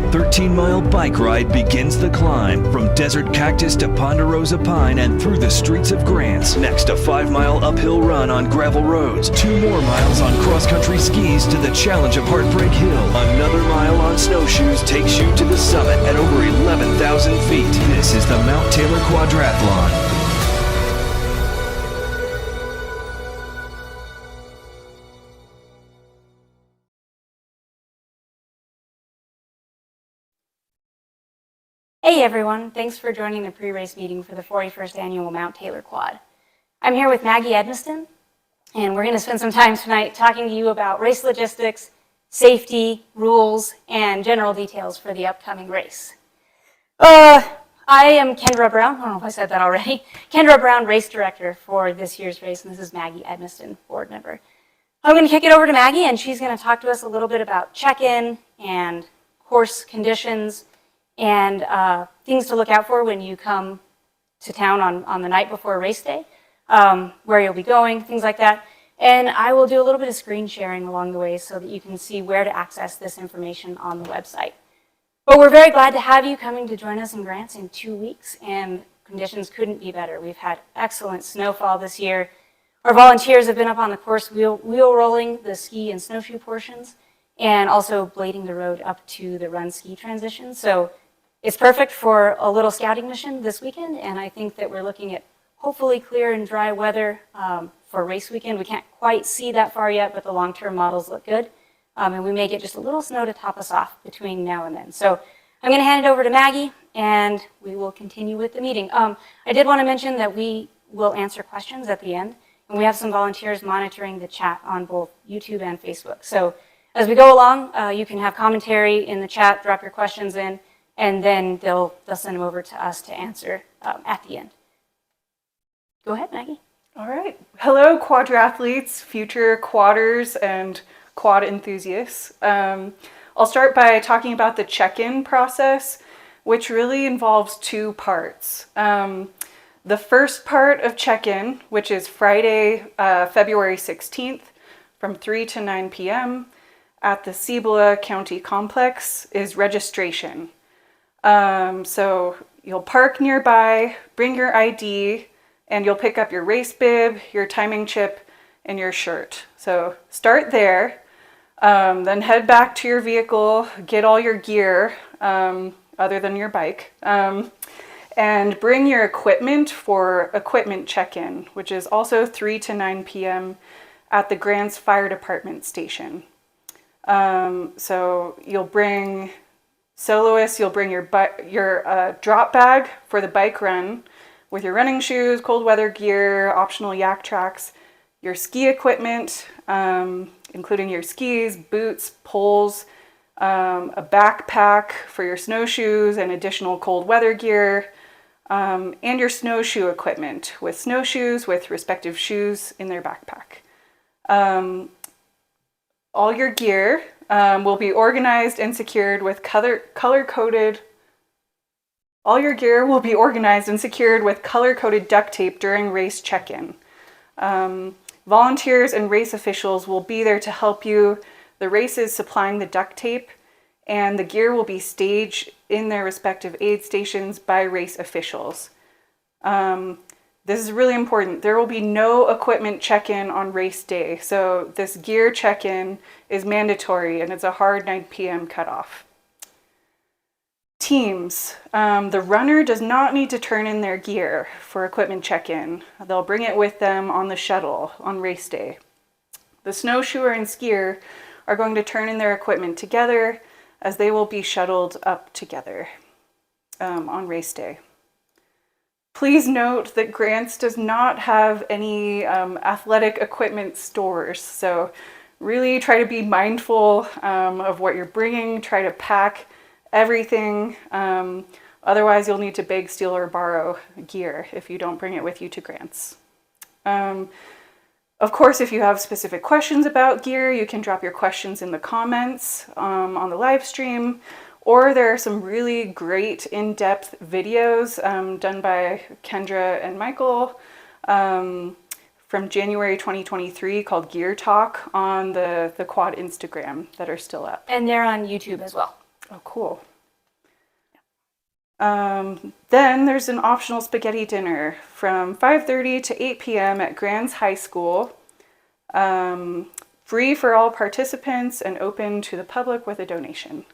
13-mile bike ride begins the climb from Desert Cactus to Ponderosa Pine and through the streets of Grants. Next, a 5-mile uphill run on gravel roads. 2 more miles on cross-country skis to the challenge of Heartbreak Hill. Another mile on snowshoes takes you to the summit at over 11,000 feet. This is the Mount Taylor Quadrathlon. Hey everyone, thanks for joining the pre-race meeting for the 41st Annual Mount Taylor Quad. I'm here with Maggie Edmiston, and we're going to spend some time tonight talking to you about race logistics, safety, rules, and general details for the upcoming race. I am Kendra Brown, I don't know if I said that already, Kendra Brown, race director for this year's race, and this is Maggie Edmiston, board member. I'm going to kick it over to Maggie, and she's going to talk to us a little bit about check-in and course conditions, and things to look out for when you come to town on the night before race day, where you'll be going, things like that. And I will do a little bit of screen sharing along the way so that you can see where to access this information on the website. But we're very glad to have you coming to join us in Grants in 2 weeks, and conditions couldn't be better. We've had excellent snowfall this year. Our volunteers have been up on the course wheel rolling the ski and snowshoe portions, and also blading the road up to the run ski transition. So it's perfect for a little scouting mission this weekend, and I think that we're looking at hopefully clear and dry weather for race weekend. We can't quite see that far yet, but the long-term models look good, and we may get just a little snow to top us off between now and then. So I'm going to hand it over to Maggie, and we will continue with the meeting. I did want to mention that we will answer questions at the end, and we have some volunteers monitoring the chat on both YouTube and Facebook. So as we go along, you can have commentary in the chat, drop your questions in, and then they'll send them over to us to answer at the end. Go ahead, Maggie. All right. Hello, quadrathletes, future quadders, and quad enthusiasts. I'll start by talking about the check-in process, which really involves 2 parts. The first part of check-in, which is Friday, February 16th, from 3 to 9 p.m. at the Cibola County Complex, is registration. So you'll park nearby, bring your ID, and you'll pick up your race bib, your timing chip, and your shirt. So start there, then head back to your vehicle, get all your gear, other than your bike, and bring your equipment for equipment check-in, which is also 3 to 9 p.m. at the Grants Fire Department station. So you'll bring soloists, you'll bring your drop bag for the bike run with your running shoes, cold weather gear, optional yak tracks, your ski equipment, including your skis, boots, poles, a backpack for your snowshoes and additional cold weather gear, and your snowshoe equipment with snowshoes with respective shoes in their backpack. All your gear will be organized and secured with color-coded. All your gear will be organized and secured with color-coded duct tape during race check-in. Volunteers and race officials will be there to help you. The race is supplying the duct tape, and the gear will be staged in their respective aid stations by race officials. This is really important. There will be no equipment check-in on race day. So this gear check-in is mandatory, and it's a hard 9 p.m. cutoff. Teams. The runner does not need to turn in their gear for equipment check-in. They'll bring it with them on the shuttle on race day. The snowshoer and skier are going to turn in their equipment together as they will be shuttled up together on race day. Please note that Grants does not have any athletic equipment stores, so really try to be mindful of what you're bringing. Try to pack everything. Otherwise, you'll need to beg, steal, or borrow gear if you don't bring it with you to Grants. Of course, if you have specific questions about gear, you can drop your questions in the comments on the live stream. Or there are some really great in-depth videos done by Kendra and Michael from January 2023 called Gear Talk on the Quad Instagram that are still up. And they're on YouTube as well. Oh, cool. Then there's an optional spaghetti dinner from 5:30 to 8 p.m. at Grants High School. Free for all participants and open to the public with a donation.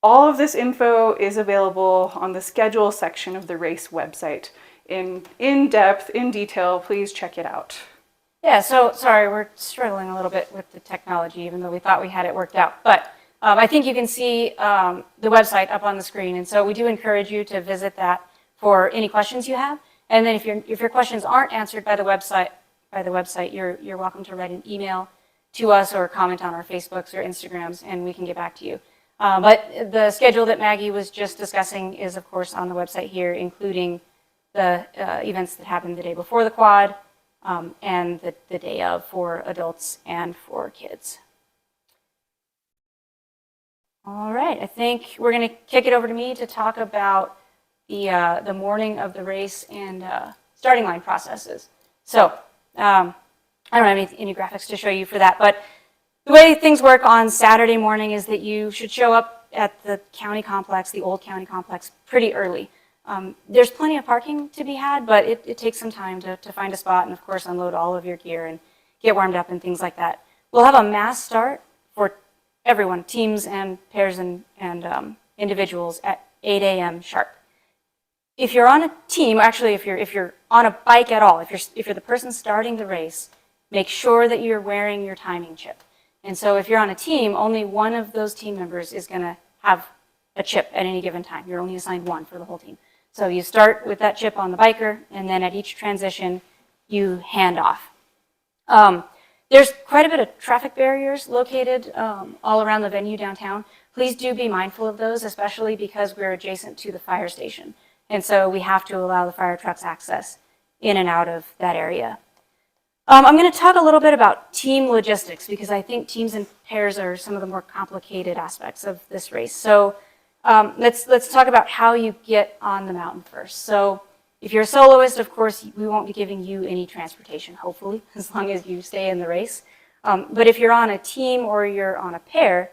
All of this info is available on the schedule section of the race website. In depth, in detail, please check it out. Yeah, so sorry, we're struggling a little bit with the technology, even though we thought we had it worked out. But I think you can see the website up on the screen, and so we do encourage you to visit that for any questions you have. And then if your questions aren't answered by the website, you're welcome to write an email to us or comment on our Facebooks or Instagrams, and we can get back to you. But the schedule that Maggie was just discussing is, of course, on the website here, including the events that happened the day before the quad and the day of for adults and for kids. All right, I think we're going to kick it over to me to talk about the morning of the race and starting line processes. So I don't have any graphics to show you for that, but the way things work on Saturday morning is that you should show up at the county complex, the old county complex, pretty early. There's plenty of parking to be had, but it takes some time to find a spot and, of course, unload all of your gear and get warmed up and things like that. We'll have a mass start for everyone, teams and pairs and individuals at 8 a.m. sharp. If you're on a team, actually, if you're on a bike at all, if you're the person starting the race, make sure that you're wearing your timing chip. And so if you're on a team, only one of those team members is going to have a chip at any given time. You're only assigned one for the whole team. So you start with that chip on the biker, and then at each transition, you hand off. There's quite a bit of traffic barriers located all around the venue downtown. Please do be mindful of those, especially because we're adjacent to the fire station. And so we have to allow the fire trucks access in and out of that area. I'm going to talk a little bit about team logistics because I think teams and pairs are some of the more complicated aspects of this race. So let's talk about how you get on the mountain first. So if you're a soloist, of course, we won't be giving you any transportation, hopefully, as long as you stay in the race. But if you're on a team or you're on a pair,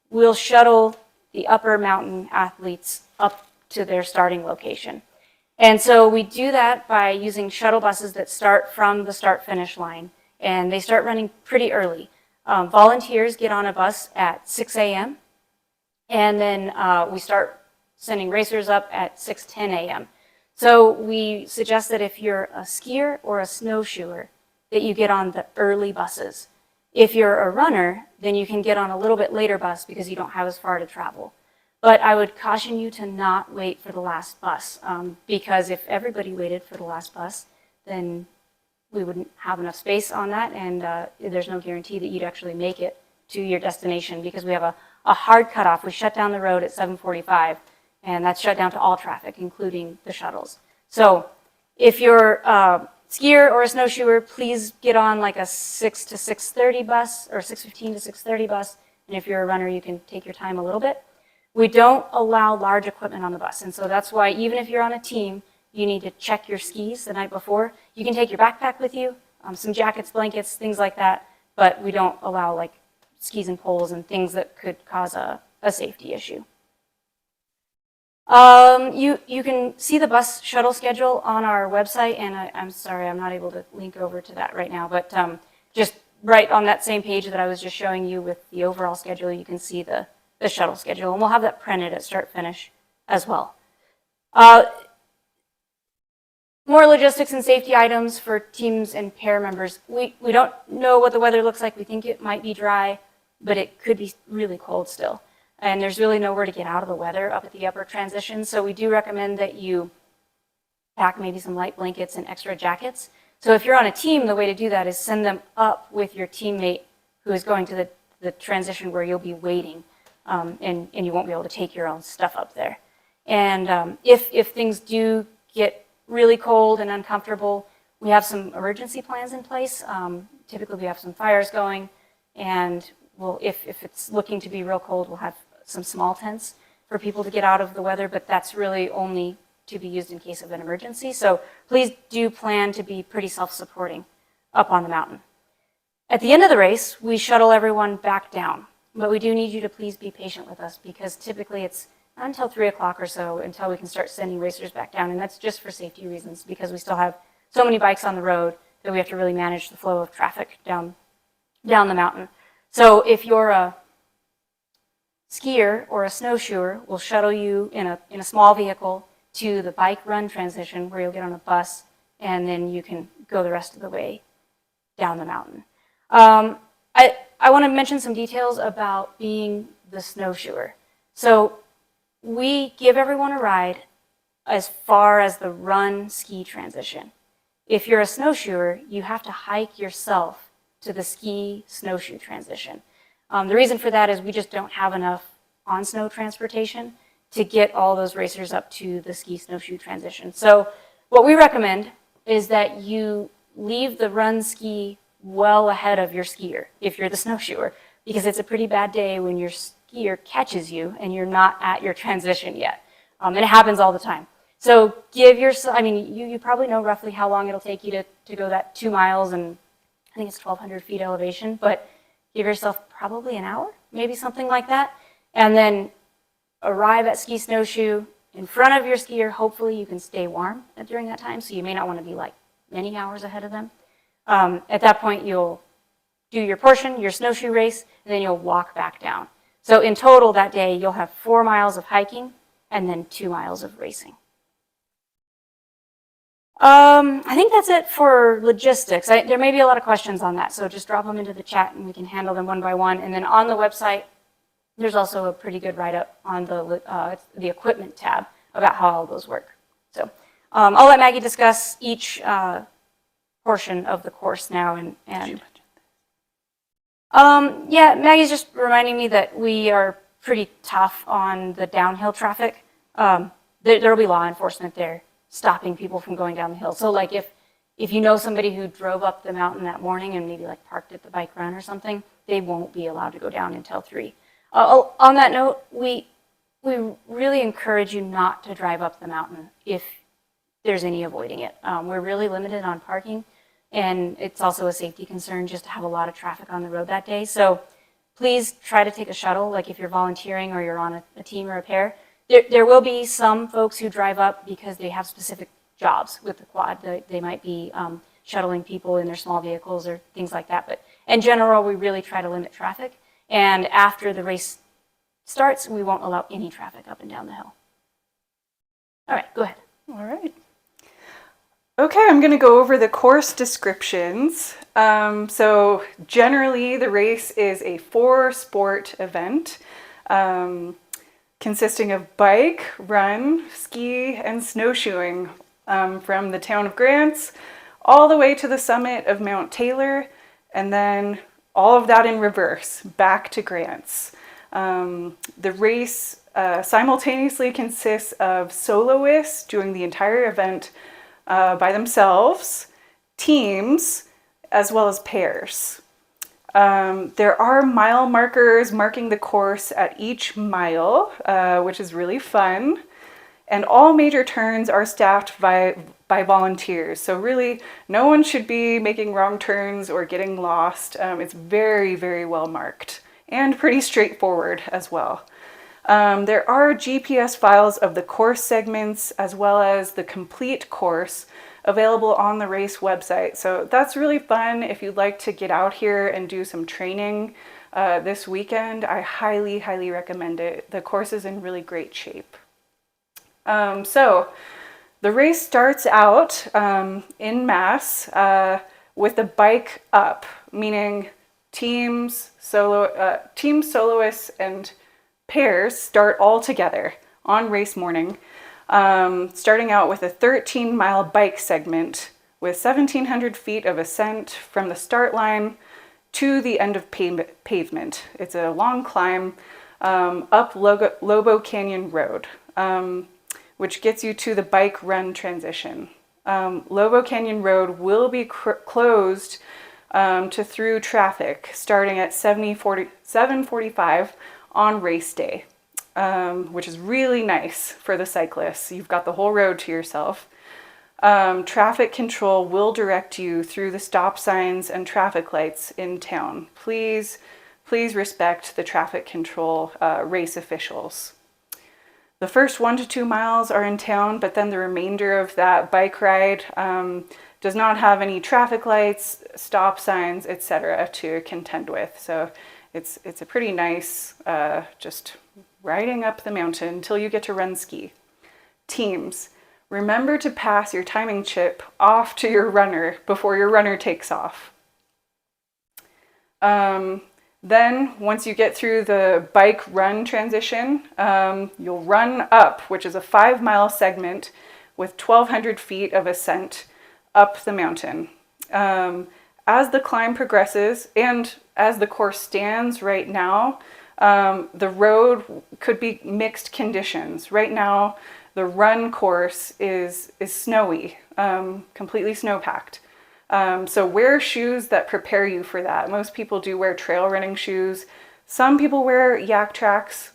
we'll shuttle the upper mountain athletes up to their starting location. And so we do that by using shuttle buses that start from the start-finish line, and they start running pretty early. Volunteers get on a bus at 6 a.m., and then we start sending racers up at 6:10 a.m. So we suggest that if you're a skier or a snowshoer, that you get on the early buses. If you're a runner, then you can get on a little bit later bus because you don't have as far to travel. But I would caution you to not wait for the last bus because if everybody waited for the last bus, then we wouldn't have enough space on that, and there's no guarantee that you'd actually make it to your destination because we have a hard cutoff. We shut down the road at 7:45, and that's shut down to all traffic, including the shuttles. So if you're a skier or a snowshoer, please get on like a 6 to 6:30 bus or 6:15 to 6:30 bus, and if you're a runner, you can take your time a little bit. We don't allow large equipment on the bus, and so that's why even if you're on a team, you need to check your skis the night before. You can take your backpack with you, some jackets, blankets, things like that, but we don't allow like skis and poles and things that could cause a safety issue. You can see the bus shuttle schedule on our website, and I'm sorry, I'm not able to link over to that right now, but just right on that same page that I was just showing you with the overall schedule, you can see the shuttle schedule, and we'll have that printed at start finish as well. More logistics and safety items for teams and pair members. We don't know what the weather looks like. We think it might be dry, but it could be really cold still. And there's really nowhere to get out of the weather up at the upper transition, so we do recommend that you pack maybe some light blankets and extra jackets. So if you're on a team, the way to do that is send them up with your teammate who is going to the transition where you'll be waiting. And you won't be able to take your own stuff up there. And if things do get really cold and uncomfortable, we have some emergency plans in place. Typically we have some fires going, and if it's looking to be real cold, we'll have some small tents for people to get out of the weather, but that's really only to be used in case of an emergency. So please do plan to be pretty self-supporting up on the mountain. At the end of the race, we shuttle everyone back down. But we do need you to please be patient with us because typically it's until 3 o'clock or so, until we can start sending racers back down. And that's just for safety reasons, because we still have so many bikes on the road that we have to really manage the flow of traffic down the mountain. So if you're a skier or a snowshoer, we'll shuttle you in a small vehicle to the bike run transition, where you'll get on a bus, and then you can go the rest of the way down the mountain. I want to mention some details about being the snowshoer. So we give everyone a ride as far as the run ski transition. If you're a snowshoer, you have to hike yourself to the ski snowshoe transition. The reason for that is we just don't have enough on-snow transportation to get all those racers up to the ski snowshoe transition. So what we recommend is that you leave the run ski well ahead of your skier if you're the snowshoer, because it's a pretty bad day when your skier catches you and you're not at your transition yet. And it happens all the time. So give yourself, I mean, you probably know roughly how long it'll take you to go that 2 miles, and I think it's 1,200 feet elevation, but give yourself probably an hour, maybe something like that, and then arrive at ski snowshoe in front of your skier. Hopefully you can stay warm during that time, so you may not want to be like many hours ahead of them. At that point, you'll do your portion, your snowshoe race, and then you'll walk back down. So in total that day, you'll have 4 miles of hiking and then 2 miles of racing. I think that's it for logistics. There may be a lot of questions on that, so just drop them into the chat and we can handle them one by one. And then on the website, there's also a pretty good write-up on the equipment tab about how all those work. So I'll let Maggie discuss each portion of the course now. Yeah, Maggie's just reminding me that we are pretty tough on the downhill traffic. There will be law enforcement there stopping people from going down the hill. So like if you know somebody who drove up the mountain that morning and maybe like parked at the bike run or something, they won't be allowed to go down until 3. On that note, we really encourage you not to drive up the mountain if there's any avoiding it. We're really limited on parking, and it's also a safety concern just to have a lot of traffic on the road that day. So please try to take a shuttle, like if you're volunteering or you're on a team or a pair. There will be some folks who drive up because they have specific jobs with the quad. They might be shuttling people in their small vehicles or things like that. But in general, we really try to limit traffic. And after the race starts, we won't allow any traffic up and down the hill. All right, go ahead. All right. Okay, I'm going to go over the course descriptions. So generally, the race is a 4-sport event consisting of bike, run, ski, and snowshoeing from the town of Grants all the way to the summit of Mount Taylor, and then all of that in reverse, back to Grants. The race simultaneously consists of soloists doing the entire event by themselves, teams, as well as pairs. There are mile markers marking the course at each mile, which is really fun. And all major turns are staffed by volunteers. So really, no one should be making wrong turns or getting lost. It's very, very well marked and pretty straightforward as well. There are GPS files of the course segments as well as the complete course available on the race website. So that's really fun if you'd like to get out here and do some training this weekend. I highly, highly recommend it. The course is in really great shape. So the race starts out in mass with the bike up, meaning teams, soloists, and pairs start all together on race morning, starting out with a 13-mile bike segment with 1,700 feet of ascent from the start line to the end of pavement. It's a long climb up Lobo Canyon Road, which gets you to the bike run transition. Lobo Canyon Road will be closed to through traffic starting at 7:45 on race day, which is really nice for the cyclists. You've got the whole road to yourself. Traffic control will direct you through the stop signs and traffic lights in town. Please respect the traffic control race officials. The first 1 to 2 miles are in town, but then the remainder of that bike ride does not have any traffic lights, stop signs, etc. to contend with. So it's a pretty nice just riding up the mountain until you get to run ski. Teams, remember to pass your timing chip off to your runner before your runner takes off. Then once you get through the bike run transition, you'll run up, which is a 5-mile segment with 1,200 feet of ascent up the mountain. As the climb progresses and as the course stands right now, the road could be mixed conditions. Right now, the run course is snowy, completely snow-packed. So wear shoes that prepare you for that. Most people do wear trail running shoes. Some people wear Yak Tracks.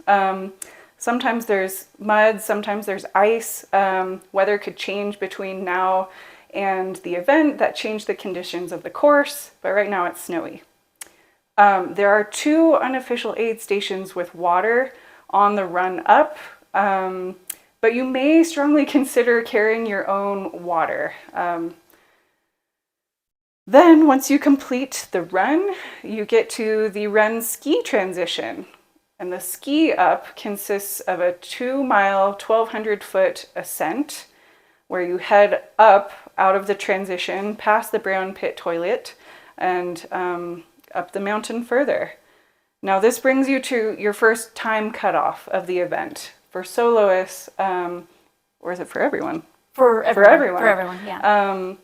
Sometimes there's mud, sometimes there's ice. Weather could change between now and the event that changed the conditions of the course, but right now it's snowy. There are 2 unofficial aid stations with water on the run up, but you may strongly consider carrying your own water. Then once you complete the run, you get to the run ski transition. And the ski up consists of a 2-mile, 1,200-foot ascent where you head up out of the transition past the Brown Pit toilet and up the mountain further. Now this brings you to your first time cutoff of the event. For soloists, or is it for everyone? For everyone. For everyone, yeah.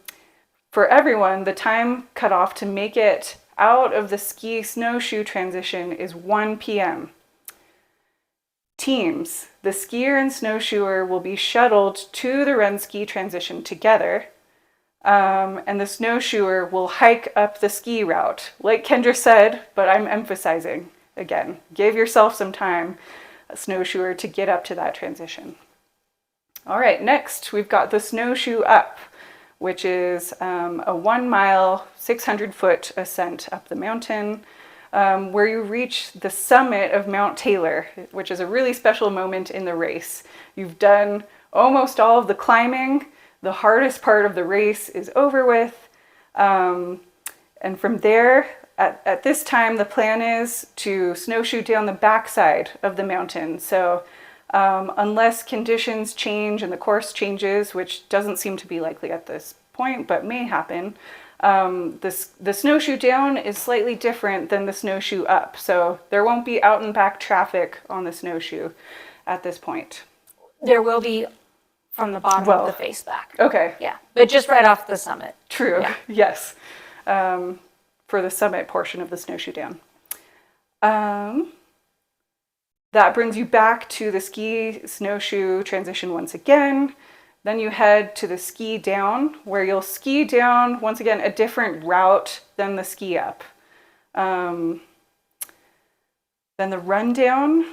For everyone, the time cutoff to make it out of the ski snowshoe transition is 1 p.m. Teams, the skier and snowshoer will be shuttled to the run ski transition together, and the snowshoer will hike up the ski route. Like Kendra said, but I'm emphasizing again, give yourself some time, a snowshoer, to get up to that transition. All right, next we've got the snowshoe up, which is a 1-mile, 600-foot ascent up the mountain, where you reach the summit of Mount Taylor, which is a really special moment in the race. You've done almost all of the climbing. The hardest part of the race is over with. And from there, at this time, the plan is to snowshoe down the backside of the mountain. So unless conditions change and the course changes, which doesn't seem to be likely at this point, but may happen, the snowshoe down is slightly different than the snowshoe up. So there won't be out and back traffic on the snowshoe at this point. There will be from the bottom of the face back. Okay. Yeah, but just right off the summit. True, yeah. Yes. For the summit portion of the snowshoe down. That brings you back to the ski snowshoe transition once again. Then you head to the ski down, where you'll ski down, once again, a different route than the ski up. Then the run down,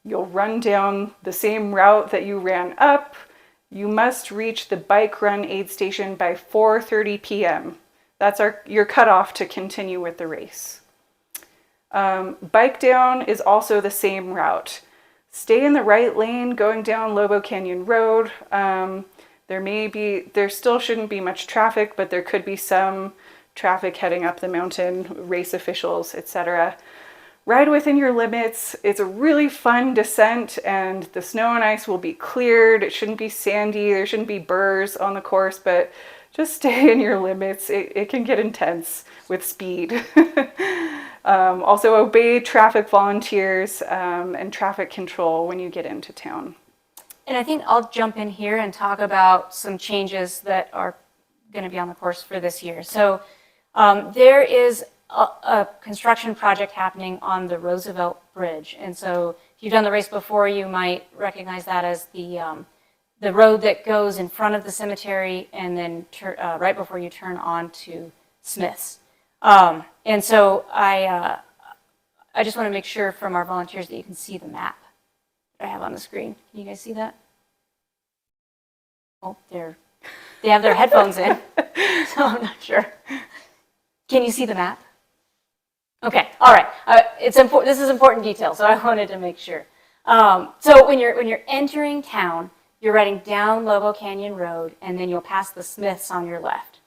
you'll run down the same route that you ran up. You must reach the bike run aid station by 4:30 p.m. That's your cutoff to continue with the race. Bike down is also the same route. Stay in the right lane going down Lobo Canyon Road. There still shouldn't be much traffic, but there could be some traffic heading up the mountain, race officials, etc. Ride within your limits. It's a really fun descent, and the snow and ice will be cleared. It shouldn't be sandy. There shouldn't be burrs on the course, but just stay in your limits. It can get intense with speed. Also obey traffic volunteers and traffic control when you get into town. And I think I'll jump in here and talk about some changes that are going to be on the course for this year. So there is a construction project happening on the Roosevelt Bridge. And so if you've done the race before, you might recognize that as the road that goes in front of the cemetery and then right before you turn on to Smith's. And so I just want to make sure from our volunteers that you can see the map that I have on the screen. Can you guys see that? Oh, they have their headphones in, so I'm not sure. Can you see the map? Okay, all right. This is important detail, so I wanted to make sure. So when you're entering town, you're riding down Lobo Canyon Road, and then you'll pass the Smiths on your left.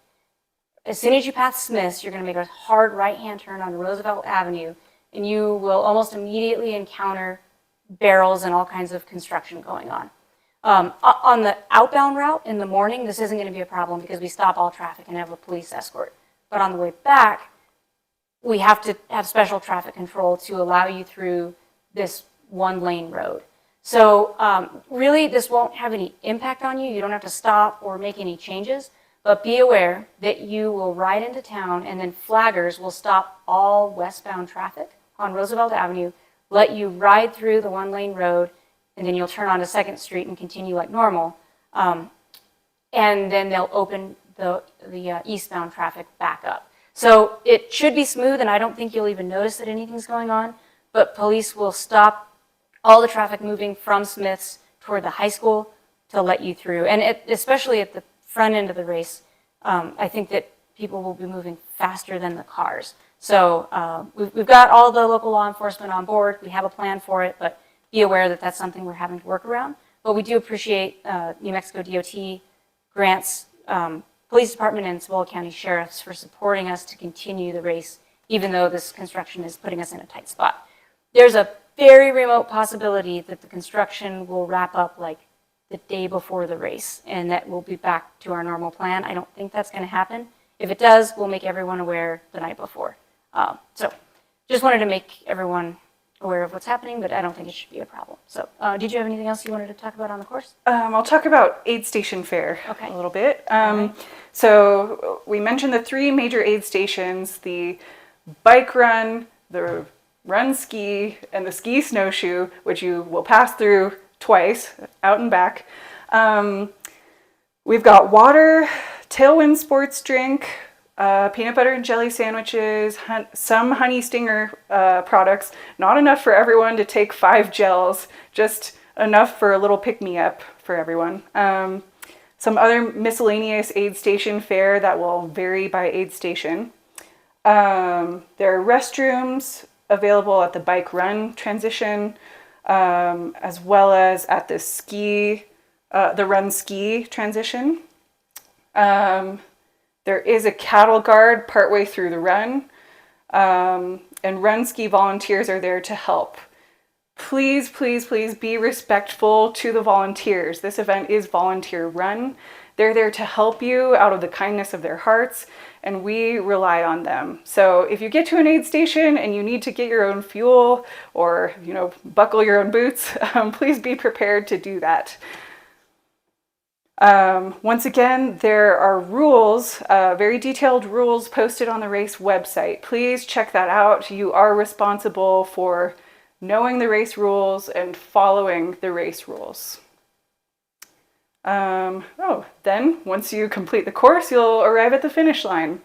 As soon as you pass Smiths, you're going to make a hard right-hand turn on Roosevelt Avenue, and you will almost immediately encounter barrels and all kinds of construction going on. On the outbound route in the morning, this isn't going to be a problem because we stop all traffic and have a police escort. But on the way back, we have to have special traffic control to allow you through this one-lane road. So really, this won't have any impact on you. You don't have to stop or make any changes, but be aware that you will ride into town and then flaggers will stop all westbound traffic on Roosevelt Avenue, let you ride through the one-lane road, and then you'll turn onto 2nd Street and continue like normal. And then they'll open the eastbound traffic back up. So it should be smooth, and I don't think you'll even notice that anything's going on, but police will stop all the traffic moving from Smiths toward the high school to let you through. And especially at the front end of the race, I think that people will be moving faster than the cars. So we've got all the local law enforcement on board. We have a plan for it, but be aware that that's something we're having to work around. But we do appreciate New Mexico DOT, grants, Police Department, and Cibola County Sheriffs for supporting us to continue the race, even though this construction is putting us in a tight spot. There's a very remote possibility that the construction will wrap up like the day before the race, and that we'll be back to our normal plan. I don't think that's going to happen. If it does, we'll make everyone aware the night before. So just wanted to make everyone aware of what's happening, but I don't think it should be a problem. So did you have anything else you wanted to talk about on the course? I'll talk about aid station fare Okay. a little bit. So we mentioned the 3 major aid stations, the bike run, the run ski, and the ski snowshoe, which you will pass through twice, out and back. We've got water, Tailwind sports drink, peanut butter and jelly sandwiches, some Honey Stinger products. Not enough for everyone to take 5 gels, just enough for a little pick-me-up for everyone. Some other miscellaneous aid station fare that will vary by aid station. There are restrooms available at the bike run transition, as well as at the run ski transition. There is a cattle guard partway through the run, and run ski volunteers are there to help. Please, please, please be respectful to the volunteers. This event is volunteer run. They're there to help you out of the kindness of their hearts, and we rely on them. So if you get to an aid station and you need to get your own fuel or, buckle your own boots, please be prepared to do that. Once again, there are rules, very detailed rules posted on the race website. Please check that out. You are responsible for knowing the race rules and following the race rules. Then once you complete the course, you'll arrive at the finish line.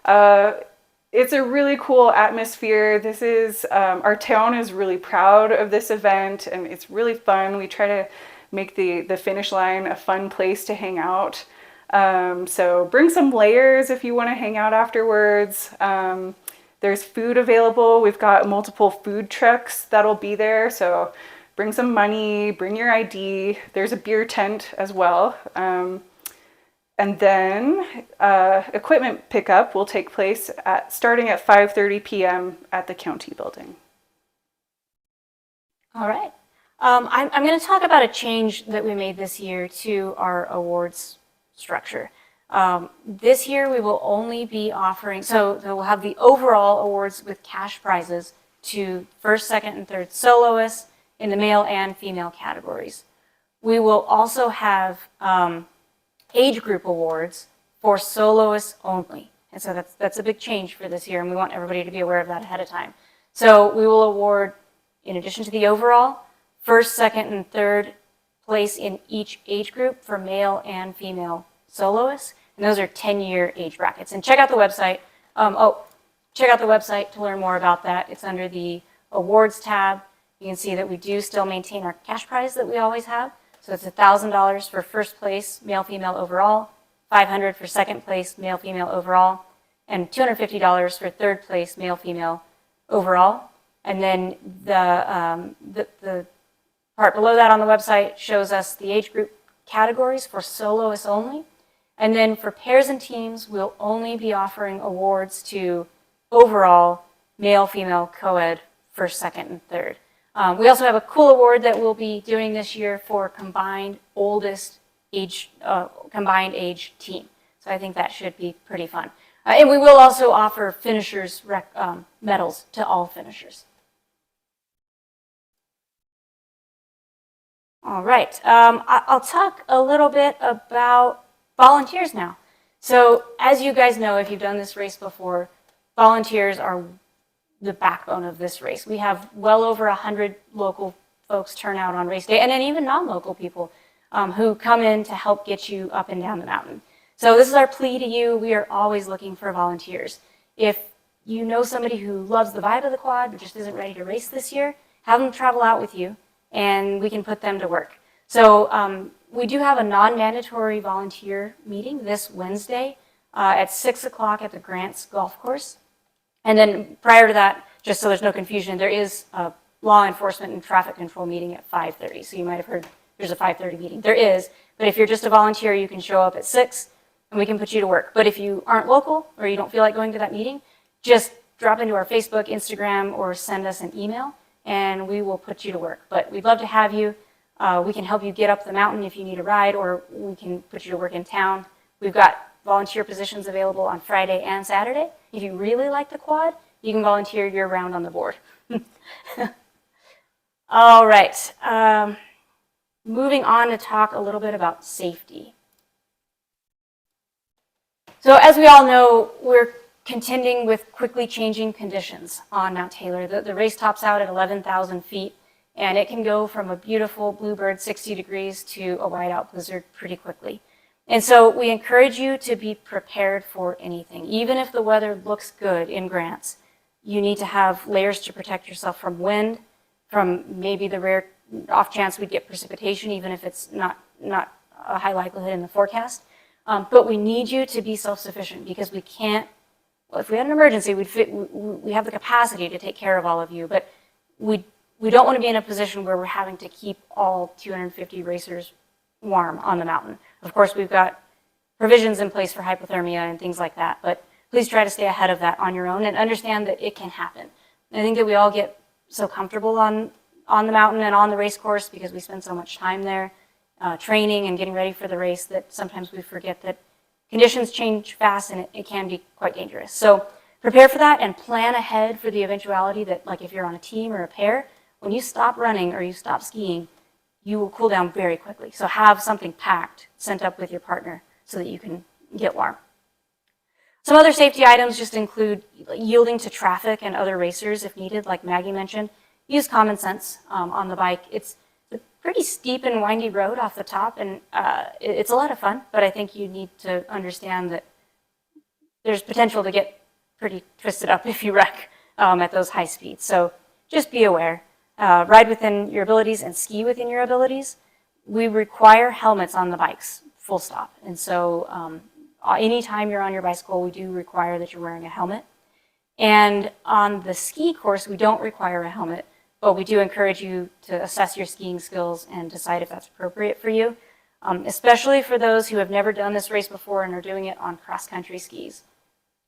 It's a really cool atmosphere. This is, our town is really proud of this event, and it's really fun. We try to make the finish line a fun place to hang out. So bring some layers if you want to hang out afterwards. There's food available. We've got multiple food trucks that'll be there. So bring some money, bring your ID. There's a beer tent as well. And then equipment pickup will take place starting at 5:30 p.m. at the county building. All right. I'm going to talk about a change that we made this year to our awards structure. This year we will only be offering, so we'll have the overall awards with cash prizes to first, second, and third soloists in the male and female categories. We will also have age group awards for soloists only. And so that's a big change for this year, and we want everybody to be aware of that ahead of time. So we will award, in addition to the overall, first, second, and third place in each age group for male and female soloists. And those are 10-year age brackets. And check out the website. Check out the website to learn more about that. It's under the awards tab. You can see that we do still maintain our cash prize that we always have. So it's $1,000 for first place, male, female overall, $500 for second place, male, female overall, and $250 for third place, male, female overall. And then the part below that on the website shows us the age group categories for soloists only. And then for pairs and teams, we'll only be offering awards to overall male, female, co-ed, first, second, and third. We also have a cool award that we'll be doing this year for combined age team. So I think that should be pretty fun. And we will also offer finishers medals to all finishers. All right, I'll talk a little bit about volunteers now. So as you guys know, if you've done this race before, volunteers are the backbone of this race. We have well over 100 local folks turn out on race day, and then even non-local people who come in to help get you up and down the mountain. So this is our plea to you. We are always looking for volunteers. If you know somebody who loves the vibe of the quad but just isn't ready to race this year, have them travel out with you, and we can put them to work. So we do have a non-mandatory volunteer meeting this Wednesday at 6 o'clock at the Grants Golf Course. And then prior to that, just so there's no confusion, there is a law enforcement and traffic control meeting at 5:30. So you might have heard there's a 5:30 meeting. There is, but if you're just a volunteer, you can show up at 6 and we can put you to work. But if you aren't local or you don't feel like going to that meeting, just drop into our Facebook, Instagram, or send us an email and we will put you to work. But we'd love to have you. We can help you get up the mountain if you need a ride, or we can put you to work in town. We've got volunteer positions available on Friday and Saturday. If you really like the quad, you can volunteer year-round on the board. All right, moving on to talk a little bit about safety. So as we all know, we're contending with quickly changing conditions on Mount Taylor. The race tops out at 11,000 feet, and it can go from a beautiful bluebird 60 degrees to a whiteout blizzard pretty quickly. And so we encourage you to be prepared for anything. Even if the weather looks good in Grants, you need to have layers to protect yourself from wind, from maybe the rare off chance we'd get precipitation, even if it's not a high likelihood in the forecast. But we need you to be self-sufficient, because we can't, well, if we had an emergency, we have the capacity to take care of all of you, but we don't want to be in a position where we're having to keep all 250 racers warm on the mountain. Of course, we've got provisions in place for hypothermia and things like that, but please try to stay ahead of that on your own and understand that it can happen. I think that we all get so comfortable on the mountain and on the race course because we spend so much time there training and getting ready for the race that sometimes we forget that conditions change fast and it can be quite dangerous. So prepare for that and plan ahead for the eventuality that, like if you're on a team or a pair, when you stop running or you stop skiing, you will cool down very quickly. So have something packed, sent up with your partner so that you can get warm. Some other safety items just include yielding to traffic and other racers if needed, like Maggie mentioned. Use common sense on the bike. It's a pretty steep and windy road off the top, and it's a lot of fun, but I think you need to understand that there's potential to get pretty twisted up if you wreck at those high speeds. So just be aware. Ride within your abilities and ski within your abilities. We require helmets on the bikes, full stop. And so anytime you're on your bicycle, we do require that you're wearing a helmet. And on the ski course, we don't require a helmet, but we do encourage you to assess your skiing skills and decide if that's appropriate for you, especially for those who have never done this race before and are doing it on cross-country skis.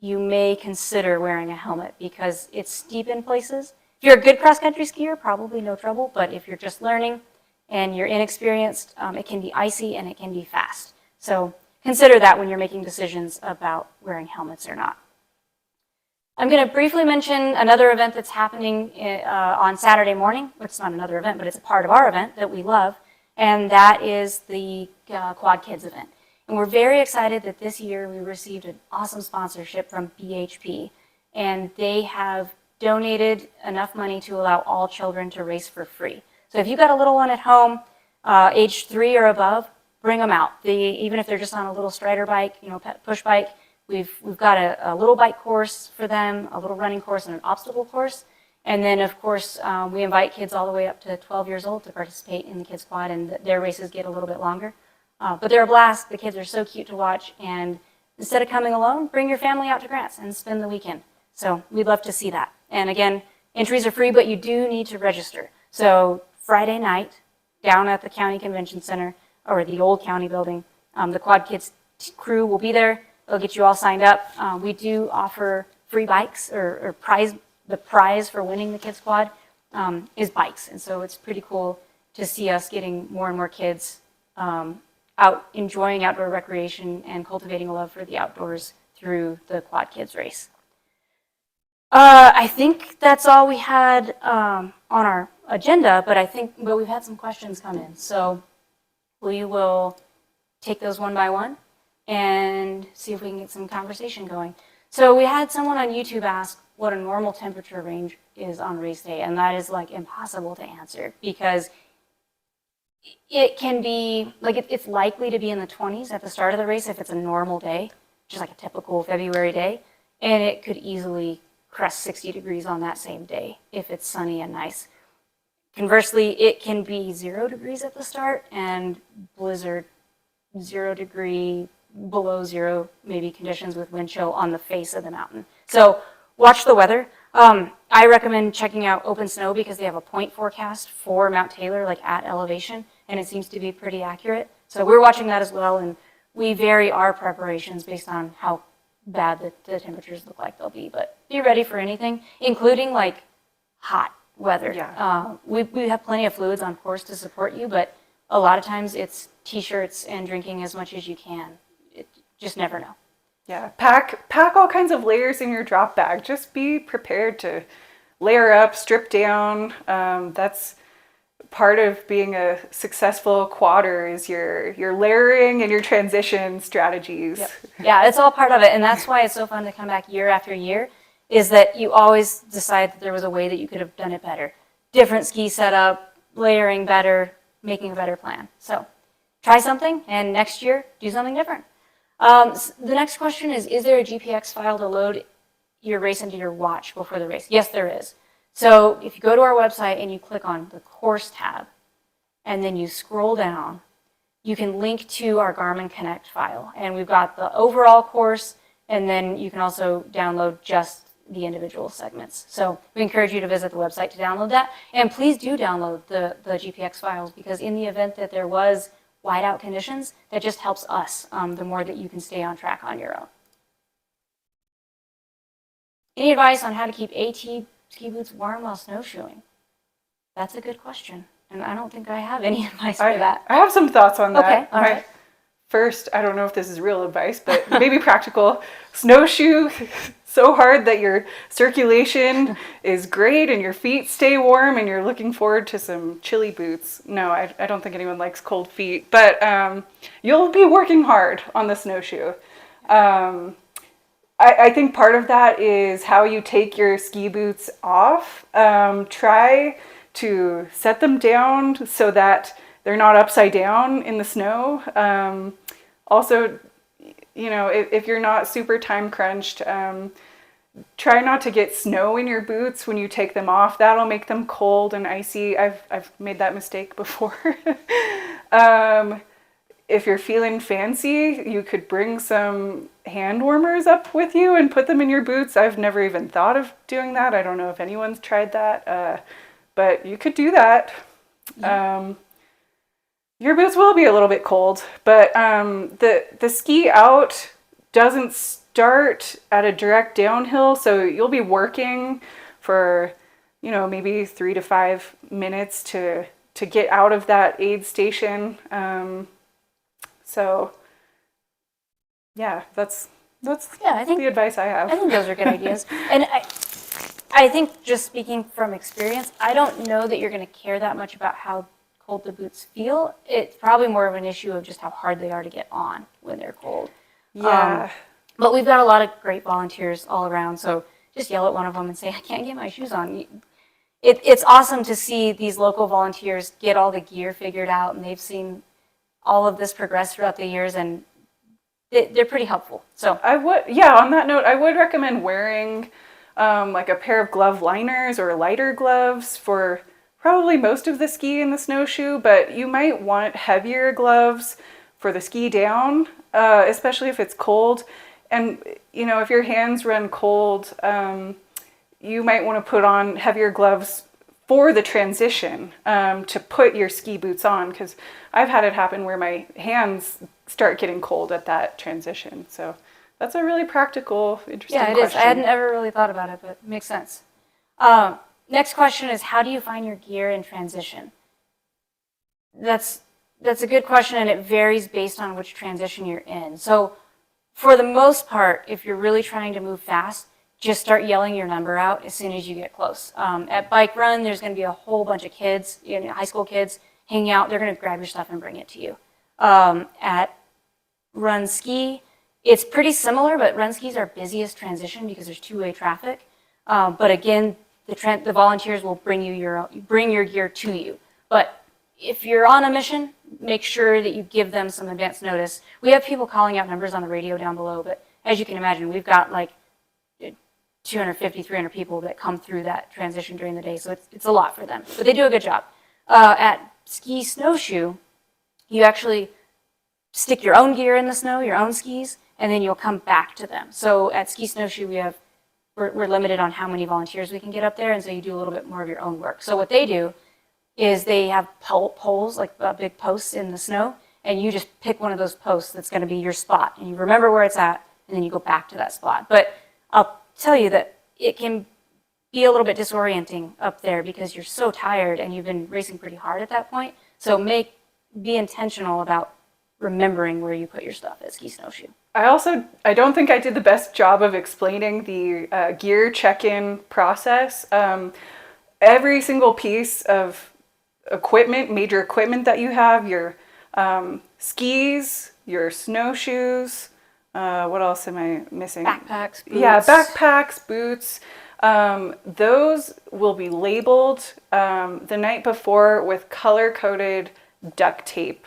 You may consider wearing a helmet because it's steep in places. If you're a good cross-country skier, probably no trouble, but if you're just learning and you're inexperienced, it can be icy and it can be fast. So consider that when you're making decisions about wearing helmets or not. I'm going to briefly mention another event that's happening on Saturday morning. It's not another event, but it's a part of our event that we love, and that is the Quad Kids event. And we're very excited that this year we received an awesome sponsorship from BHP, and they have donated enough money to allow all children to race for free. So if you've got a little one at home, age 3 or above, bring them out. Even if they're just on a little Strider bike, push bike, we've got a little bike course for them, a little running course, and an obstacle course. And then, of course, we invite kids all the way up to 12 years old to participate in the Kids Quad, and their races get a little bit longer. But they're a blast. The kids are so cute to watch. And instead of coming alone, bring your family out to Grants and spend the weekend. So we'd love to see that. And again, entries are free, but you do need to register. So Friday night, down at the county convention center or the old county building. The Quad Kids crew will be there. They'll get you all signed up. We do offer free bikes or prize. The prize for winning the Kids Quad is bikes, and so it's pretty cool to see us getting more and more kids out enjoying outdoor recreation and cultivating a love for the outdoors through the Quad Kids race. I think that's all we had on our agenda, but we've had some questions come in, so we will take those one by one and see if we can get some conversation going. So we had someone on YouTube ask what a normal temperature range is on race day, and that is like impossible to answer because it can be, like it's likely to be in the 20s at the start of the race if it's a normal day, just like a typical February day, and it could easily crest 60 degrees on that same day if it's sunny and nice. Conversely, it can be 0 degrees at the start and blizzard, 0 degree, below zero, maybe conditions with wind chill on the face of the mountain. So watch the weather. I recommend checking out Open Snow because they have a point forecast for Mount Taylor, like at elevation, and it seems to be pretty accurate. So we're watching that as well, and we vary our preparations based on how bad the temperatures look like they'll be. But be ready for anything, including like hot weather. Yeah. We have plenty of fluids on course to support you, but a lot of times it's t-shirts and drinking as much as you can. Just never know. Yeah, pack all kinds of layers in your drop bag. Just be prepared to layer up, strip down. That's part of being a successful quadder is your layering and your transition strategies. Yep. Yeah, it's all part of it, and that's why it's so fun to come back year after year, is that you always decide that there was a way that you could have done it better. Different ski setup, layering better, making a better plan. So try something, and next year, do something different. The next question is there a GPX file to load your race into your watch before the race? Yes, there is. So if you go to our website and you click on the course tab, and then you scroll down, you can link to our Garmin Connect file. And we've got the overall course, and then you can also download just the individual segments. So we encourage you to visit the website to download that. And please do download the GPX files, because in the event that there was whiteout conditions, that just helps us the more that you can stay on track on your own. Any advice on how to keep AT ski boots warm while snowshoeing? That's a good question, and I don't think I have any advice for that. I have some thoughts on that. Okay, all right. First, I don't know if this is real advice, but maybe practical. Snowshoe so hard that your circulation is great and your feet stay warm and you're looking forward to some chilly boots. No, I don't think anyone likes cold feet, but you'll be working hard on the snowshoe. I think part of that is how you take your ski boots off. Try to set them down so that they're not upside down in the snow. Also, you know, if you're not super time crunched, try not to get snow in your boots when you take them off. That'll make them cold and icy. I've made that mistake before. If you're feeling fancy, you could bring some hand warmers up with you and put them in your boots. I've never even thought of doing that. I don't know if anyone's tried that, but you could do that. Yeah. Your boots will be a little bit cold, but the ski out doesn't start at a direct downhill, so you'll be working for, you know, maybe 3 to 5 minutes to get out of that aid station. So yeah, that's I think the advice I have. I think those are good ideas, and I think, just speaking from experience, I don't know that you're going to care that much about how cold the boots feel. It's probably more of an issue of just how hard they are to get on when they're cold. Yeah. But we've got a lot of great volunteers all around, so just yell at one of them and say, I can't get my shoes on. It's awesome to see these local volunteers get all the gear figured out, and they've seen all of this progress throughout the years, and they're pretty helpful. So on that note, I would recommend wearing like a pair of glove liners or lighter gloves for probably most of the ski and the snowshoe, but you might want heavier gloves for the ski down, especially if it's cold. And, you know, if your hands run cold, you might want to put on heavier gloves for the transition to put your ski boots on, because I've had it happen where my hands start getting cold at that transition. So that's a really practical, interesting question. Yeah, it is. I hadn't ever really thought about it, but it makes sense. Next question is, how do you find your gear in transition? That's a good question, and it varies based on which transition you're in. So for the most part, if you're really trying to move fast, just start yelling your number out as soon as you get close. At Bike Run, there's going to be a whole bunch of kids, high school kids, hanging out. They're going to grab your stuff and bring it to you. At Run Ski, it's pretty similar, but Run Ski's our busiest transition because there's two-way traffic. But again, the volunteers will bring your gear to you. But if you're on a mission, make sure that you give them some advance notice. We have people calling out numbers on the radio down below, but as you can imagine, we've got like 250, 300 people that come through that transition during the day, so it's a lot for them. But they do a good job. At Ski Snowshoe, you actually stick your own gear in the snow, your own skis, and then you'll come back to them. So at Ski Snowshoe, we're limited on how many volunteers we can get up there, and so you do a little bit more of your own work. So what they do is they have poles, like big posts in the snow, and you just pick one of those posts that's going to be your spot, and you remember where it's at, and then you go back to that spot. But I'll tell you that it can be a little bit disorienting up there because you're so tired and you've been racing pretty hard at that point. So be intentional about remembering where you put your stuff at Ski Snowshoe. I don't think I did the best job of explaining the gear check-in process. Every single piece of equipment, major equipment that you have, your skis, your snowshoes, what else am I missing? Backpacks, boots. Yeah, backpacks, boots. Those will be labeled the night before with color-coded duct tape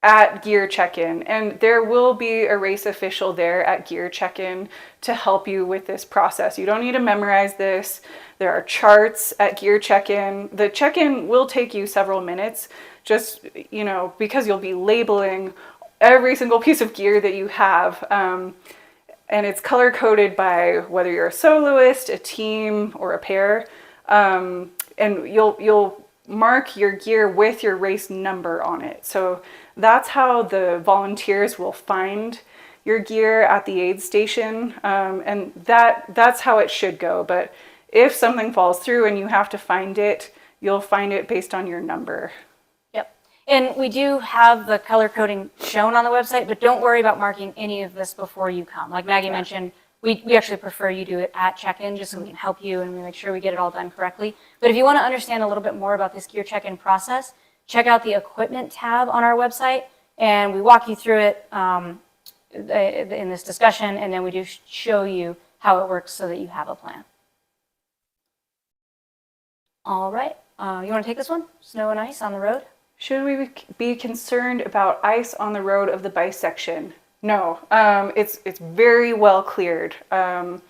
at gear check-in. And there will be a race official there at gear check-in to help you with this process. You don't need to memorize this. There are charts at gear check-in. The check-in will take you several minutes, just, because you'll be labeling every single piece of gear that you have. And it's color-coded by whether you're a soloist, a team, or a pair. And you'll mark your gear with your race number on it. So that's how the volunteers will find your gear at the aid station. And that's how it should go. But if something falls through and you have to find it, you'll find it based on your number. Yep. And we do have the color coding shown on the website, but don't worry about marking any of this before you come. Like Maggie mentioned, we actually prefer you do it at check-in just so we can help you and we make sure we get it all done correctly. But if you want to understand a little bit more about this gear check-in process, check out the equipment tab on our website, and we walk you through it in this discussion, and then we do show you how it works so that you have a plan. All right, you want to take this one? Snow and ice on the road? Should we be concerned about ice on the road of the bisection? No, it's very well cleared. The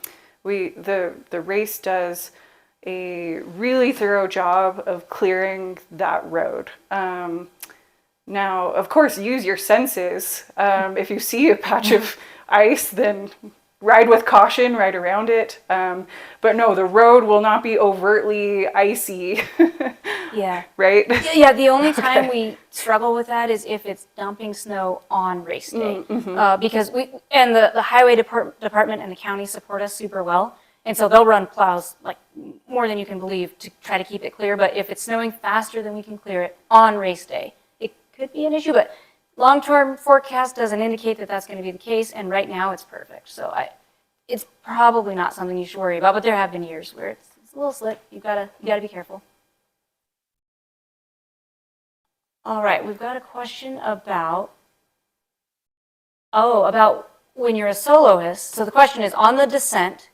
race does a really thorough job of clearing that road. Now, of course, use your senses. If you see a patch of ice, then ride with caution, ride around it. But no, the road will not be overtly icy. Yeah. Right? Yeah, the only time we struggle with that is if it's dumping snow on race day. Because the highway department and the county support us super well. And so they'll run plows like more than you can believe to try to keep it clear. But if it's snowing faster than we can clear it on race day, it could be an issue. But long-term forecast doesn't indicate that that's going to be the case. And right now it's perfect. So it's probably not something you should worry about. But there have been years where it's a little slick. You gotta be careful. All right, we've got a question about when you're a soloist. So the question is, on the descent,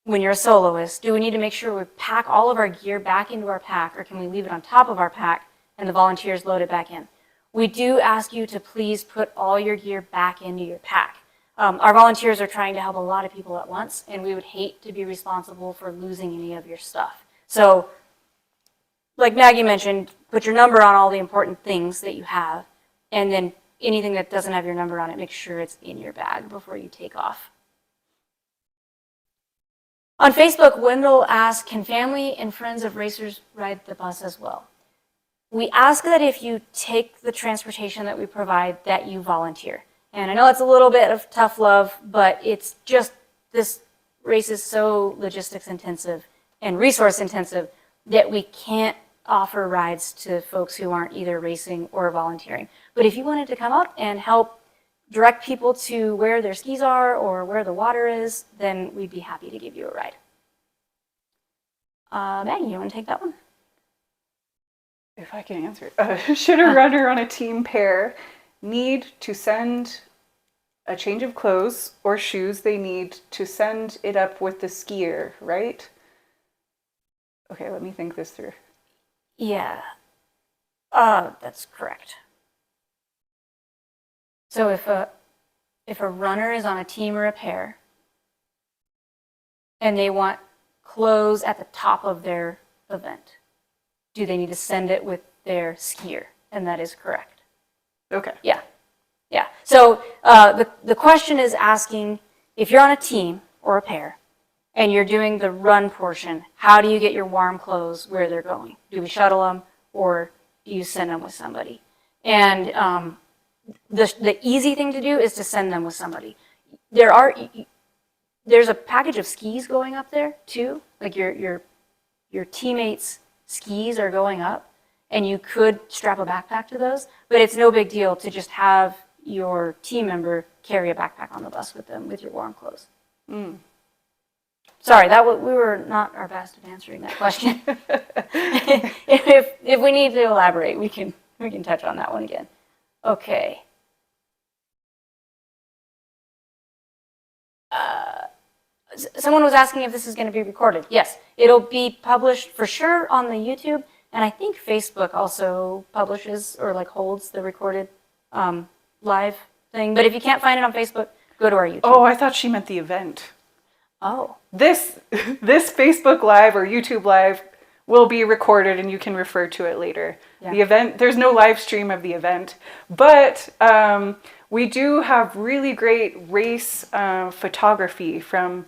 when you're a soloist, do we need to make sure we pack all of our gear back into our pack, or can we leave it on top of our pack and the volunteers load it back in? We do ask you to please put all your gear back into your pack. Our volunteers are trying to help a lot of people at once, and we would hate to be responsible for losing any of your stuff. So, like Maggie mentioned, put your number on all the important things that you have, and then anything that doesn't have your number on it, make sure it's in your bag before you take off. On Facebook, Wendell asked, can family and friends of racers ride the bus as well? We ask that if you take the transportation that we provide, that you volunteer. And I know it's a little bit of tough love, but it's just, this race is so logistics intensive and resource intensive that we can't offer rides to folks who aren't either racing or volunteering. But if you wanted to come up and help direct people to where their skis are or where the water is, then we'd be happy to give you a ride. Maggie, you want to take that one? If I can answer it. Should a runner on a team pair need to send a change of clothes or shoes, they need to send it up with the skier, right? Okay, let me think this through. Yeah, that's correct. So if a runner is on a team or a pair and they want clothes at the top of their event, do they need to send it with their skier? And that is correct. Okay. Yeah. So the question is asking, if you're on a team or a pair and you're doing the run portion, how do you get your warm clothes where they're going? Do we shuttle them or do you send them with somebody? And the easy thing to do is to send them with somebody. There's a package of skis going up there too, like your teammates' skis are going up, and you could strap a backpack to those, but it's no big deal to just have your team member carry a backpack on the bus with them with your warm clothes. Sorry, we were not our best at answering that question. If we need to elaborate, we can touch on that one again. Okay. Someone was asking if this is going to be recorded. Yes, it'll be published for sure on the YouTube, and I think Facebook also publishes or like holds the recorded live thing. But if you can't find it on Facebook, go to our YouTube. Oh, I thought she meant the event. Oh. This Facebook Live or YouTube Live will be recorded and you can refer to it later. Yeah. The event, there's no live stream of the event, but we do have really great race photography from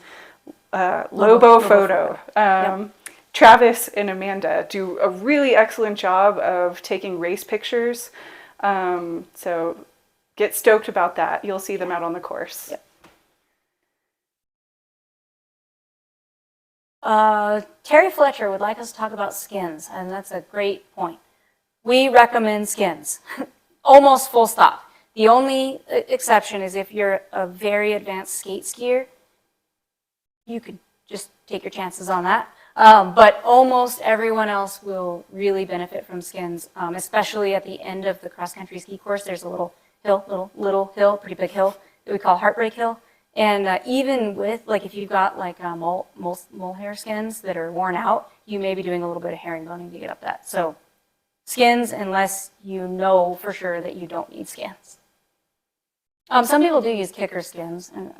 Lobo Photo. Yep. Travis and Amanda do a really excellent job of taking race pictures. So get stoked about that. You'll see them out on the course. Yep. Terry Fletcher would like us to talk about skins, and that's a great point. We recommend skins, almost full stop. The only exception is if you're a very advanced skate skier, you could just take your chances on that. But almost everyone else will really benefit from skins, especially at the end of the cross-country ski course. There's a little hill, little hill, pretty big hill that we call Heartbreak Hill. And even with, like, if you've got like mole hair skins that are worn out, you may be doing a little bit of herringboning to get up that. So skins, unless you know for sure that you don't need skins. Some people do use kicker skins, and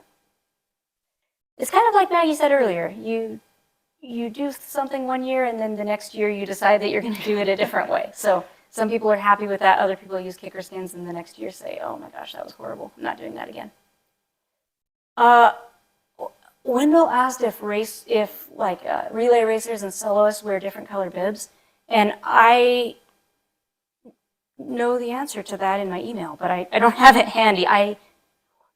it's kind of like Maggie said earlier. You do something one year, and then the next year you decide that you're going to do it a different way. So some people are happy with that. Other people use kicker skins, and the next year say, "Oh my gosh, that was horrible. I'm not doing that again." Wendell asked if relay racers and soloists wear different color bibs, and I know the answer to that in my email, but I don't have it handy.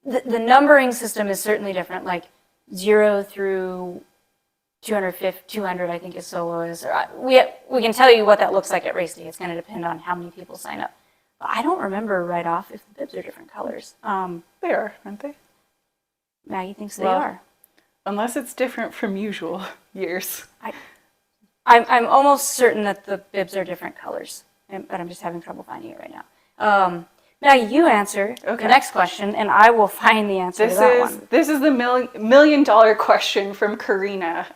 The numbering system is certainly different, like 0 through 200, I think is soloists. We can tell you what that looks like at race day. It's going to depend on how many people sign up. But I don't remember right off if the bibs are different colors. They are, aren't they? Maggie thinks they are. Unless it's different from usual years. I'm almost certain that the bibs are different colors, but I'm just having trouble finding it right now. Maggie, you answer the next question, and I will find the answer to that one. This is the million-dollar question from Karina.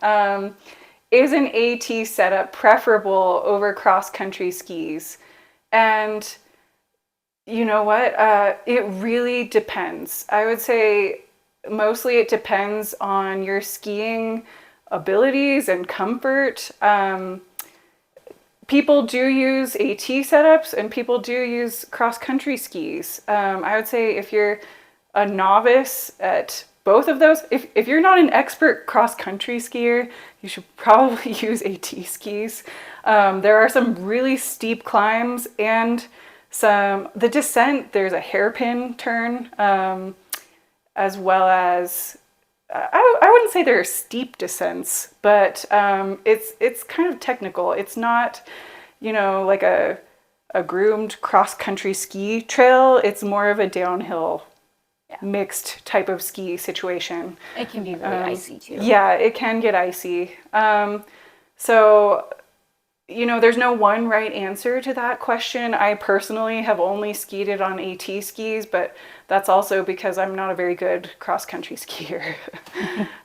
Is an AT setup preferable over cross-country skis? And you know what? It really depends. I would say mostly it depends on your skiing abilities and comfort. People do use AT setups and people do use cross-country skis. I would say if you're a novice at both of those. If you're not an expert cross-country skier, you should probably use AT skis. There are some really steep climbs and the descent, there's a hairpin turn, as well as, I wouldn't say there are steep descents, but it's kind of technical. It's not, like a groomed cross-country ski trail. It's more of a downhill mixed type of ski situation. It can be really icy too. Yeah, it can get icy. So, there's no one right answer to that question. I personally have only skied it on AT skis, but that's also because I'm not a very good cross-country skier.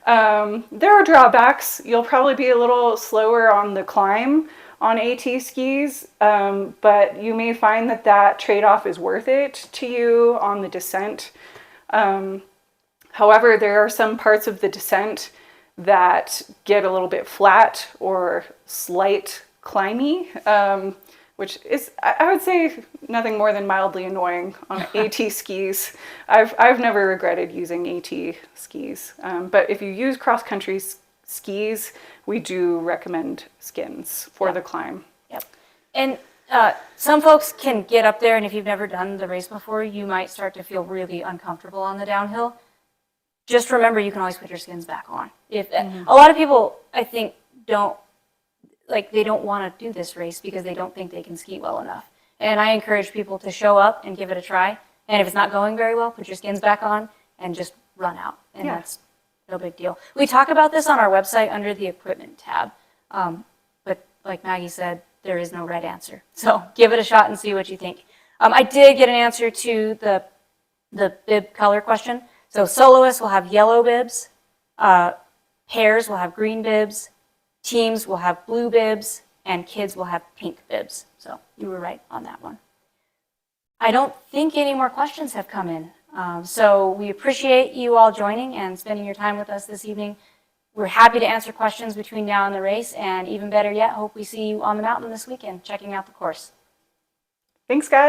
There are drawbacks. You'll probably be a little slower on the climb on AT skis, but you may find that trade-off is worth it to you on the descent. However, there are some parts of the descent that get a little bit flat or slight climby, which is, I would say, nothing more than mildly annoying on AT skis. I've never regretted using AT skis, but if you use cross-country skis, we do recommend skins for the climb. Yep. And some folks can get up there, and if you've never done the race before, you might start to feel really uncomfortable on the downhill. Just remember, you can always put your skins back on. If a lot of people, I think, they don't want to do this race because they don't think they can ski well enough. And I encourage people to show up and give it a try. And if it's not going very well, put your skins back on and just run out. And that's no big deal. We talk about this on our website under the equipment tab. But like Maggie said, there is no right answer. So give it a shot and see what you think. I did get an answer to the bib color question. So soloists will have yellow bibs, pairs will have green bibs, teams will have blue bibs, and kids will have pink bibs. So you were right on that one. I don't think any more questions have come in. So we appreciate you all joining and spending your time with us this evening. We're happy to answer questions between now and the race, and even better yet, hope we see you on the mountain this weekend checking out the course. Thanks, guys.